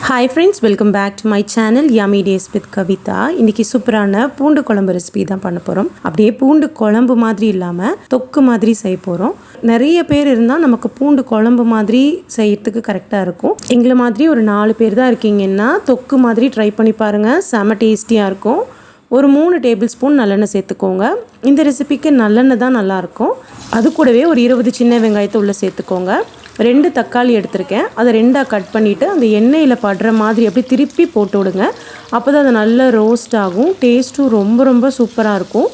Hi friends, welcome back to my channel Yummy Days with Kavita. இன்னைக்கு சூப்பரான பூண்டு குழம்பு ரெசிபி தான் பண்ண போறோம். அப்படியே பூண்டு குழம்பு மாதிரி இல்லாம தொக்கு மாதிரி செய்ய போறோம். நிறைய பேர் இருந்தா நமக்கு பூண்டு குழம்பு மாதிரி செய்யிறதுக்கு கரெக்ட்டா இருக்கும். எங்கள மாதிரி ஒரு 4 பேர் தான் இருக்கீங்கன்னா தொக்கு மாதிரி ட்ரை பண்ணி பாருங்க. செம டேஸ்டியா இருக்கும். ஒரு 3 டேபிள் ஸ்பூன் நல்லெண்ணெய் சேர்த்துக்கோங்க. இந்த ரெசிபிக்கு நல்லெண்ணெய் தான் நல்லா இருக்கும். அது கூடவே ஒரு 20 சின்ன வெங்காயத்தை உள்ள சேர்த்துக்கோங்க. 2 தக்காளி எடுத்துருக்கேன். அதை 2ஆ கட் பண்ணிவிட்டு அந்த எண்ணெயில் படுற மாதிரி அப்படியே திருப்பி போட்டு விடுங்க. அப்போ தான் அது நல்லா ரோஸ்ட் ஆகும். டேஸ்ட்டும் ரொம்ப சூப்பராக இருக்கும்.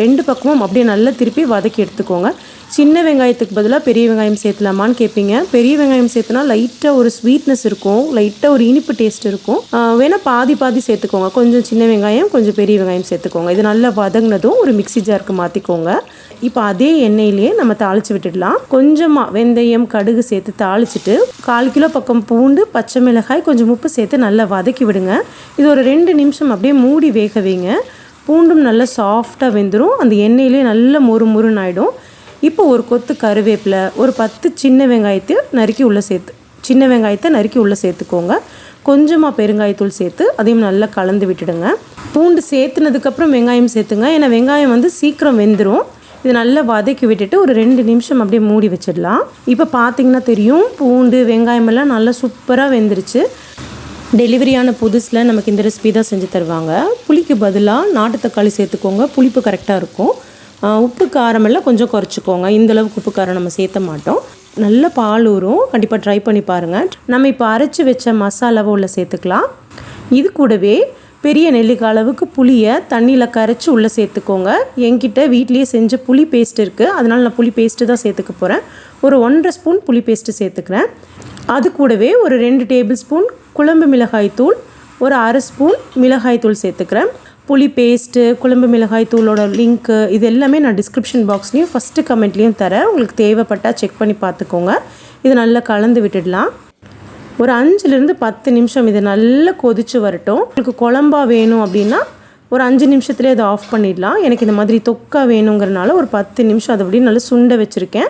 2 பக்கமும் அப்படியே நல்லா திருப்பி வதக்கி எடுத்துக்கோங்க. சின்ன வெங்காயத்துக்கு பதிலாக பெரிய வெங்காயம் சேர்த்துலாமான்னு கேட்பீங்க. பெரிய வெங்காயம் சேர்த்துனா லைட்டாக ஒரு ஸ்வீட்னஸ் இருக்கும், லைட்டாக ஒரு இனிப்பு டேஸ்ட் இருக்கும். வேணால் பாதி சேர்த்துக்கோங்க. கொஞ்சம் சின்ன வெங்காயம், கொஞ்சம் பெரிய வெங்காயம் சேர்த்துக்கோங்க. இது நல்லா வதங்கினதும் ஒரு மிக்ஸி ஜாருக்கு மாற்றிக்கோங்க. இப்போ அதே எண்ணெயிலேயே நம்ம தாளித்து விட்டுடலாம். கொஞ்சமாக வெந்தயம், கடுகு சேர்த்து தாளிச்சிட்டு 1/4 கிலோ பக்கம் பூண்டு, பச்சை மிளகாய், கொஞ்சம் உப்பு சேர்த்து நல்லா வதக்கி விடுங்க. இது ஒரு 2 நிமிஷம் அப்படியே மூடி வேக வைங்க. பூண்டும் நல்லா சாஃப்டாக வெந்துடும். அந்த எண்ணெயிலே நல்லா மொறுன்னு ஆகிடும். இப்போ ஒரு கொத்து கருவேப்பிலை, ஒரு 10 சின்ன வெங்காயத்தை நறுக்கி உள்ளே சேர்த்துக்கோங்க. கொஞ்சமாக பெருங்காயத்தூள் சேர்த்து அதையும் நல்லா கலந்து விட்டுடுங்க. பூண்டு சேர்த்துனதுக்கப்புறம் வெங்காயம் சேர்த்துங்க. ஏன்னா வெங்காயம் சீக்கிரம் வெந்துடும். இது நல்லா வதக்கி விட்டுட்டு ஒரு 2 நிமிஷம் அப்படியே மூடி வச்சிடலாம். இப்போ பார்த்தீங்கன்னா தெரியும், பூண்டு வெங்காயமெல்லாம் நல்லா சூப்பராக வெந்துருச்சு. டெலிவரியான புதுசில் நமக்கு இந்த ரெசிபி தான் செஞ்சு தருவாங்க. புளிக்கு பதிலாக நாட்டு தக்காளி சேர்த்துக்கோங்க. புளிப்பு கரெக்டாக இருக்கும். உப்பு காரமெல்லாம் கொஞ்சம் குறைச்சிக்கோங்க. இந்தளவுக்கு உப்பு காரம் நம்ம சேர்த்த மாட்டோம். நல்ல பால் ஊறும். கண்டிப்பாக ட்ரை பண்ணி பாருங்கள். நம்ம இப்போ அரைச்சி வச்ச மசாலாவை உள்ள சேர்த்துக்கலாம். இது கூடவே பெரிய நெல்லிக்காய் அளவுக்கு புளியை தண்ணியில் கரைச்சி உள்ளே சேர்த்துக்கோங்க. என்கிட்ட வீட்லேயே செஞ்ச புளி பேஸ்ட் இருக்குது, அதனால் நான் புளி பேஸ்ட்டு தான் சேர்த்துக்க போகிறேன். ஒரு 1.5 ஸ்பூன் புளி பேஸ்ட்டு சேர்த்துக்கிறேன். அது கூடவே ஒரு 2 டேபிள் ஸ்பூன் குழம்பு மிளகாய் தூள், ஒரு 1/2 ஸ்பூன் மிளகாய் தூள் சேர்த்துக்கிறேன். புளி பேஸ்ட்டு, குழம்பு மிளகாய் தூளோட லிங்க்கு இது எல்லாமே நான் டிஸ்கிரிப்ஷன் பாக்ஸ்லேயும் ஃபஸ்ட்டு கமெண்ட்லேயும் தரேன். உங்களுக்கு தேவைப்பட்டால் செக் பண்ணி பார்த்துக்கோங்க. இது நல்லா கலந்து விட்டுடலாம். ஒரு 5லேருந்து 10 நிமிஷம் இது நல்லா கொதித்து வரட்டும். உங்களுக்கு குழம்பா வேணும் அப்படின்னா ஒரு 5 நிமிஷத்துலேயே அதை ஆஃப் பண்ணிடலாம். எனக்கு இந்த மாதிரி தொக்கா வேணுங்கிறனால ஒரு 10 நிமிஷம் அதை அப்படியே நல்லா சுண்ட வச்சுருக்கேன்.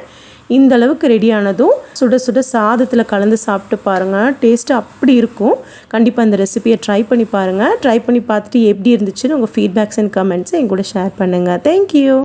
இந்த அளவுக்கு ரெடியானதும் சுட சாதத்தில் கலந்து சாப்பிட்டு பாருங்கள். டேஸ்ட்டு அப்படி இருக்கும். கண்டிப்பாக இந்த ரெசிபியை ட்ரை பண்ணி பாருங்கள். ட்ரை பண்ணி பார்த்துட்டு எப்படி இருந்துச்சுன்னு உங்கள் ஃபீட்பேக்ஸ் அண்ட் கமெண்ட்ஸை என் கூட ஷேர் பண்ணுங்கள். தேங்க்யூ.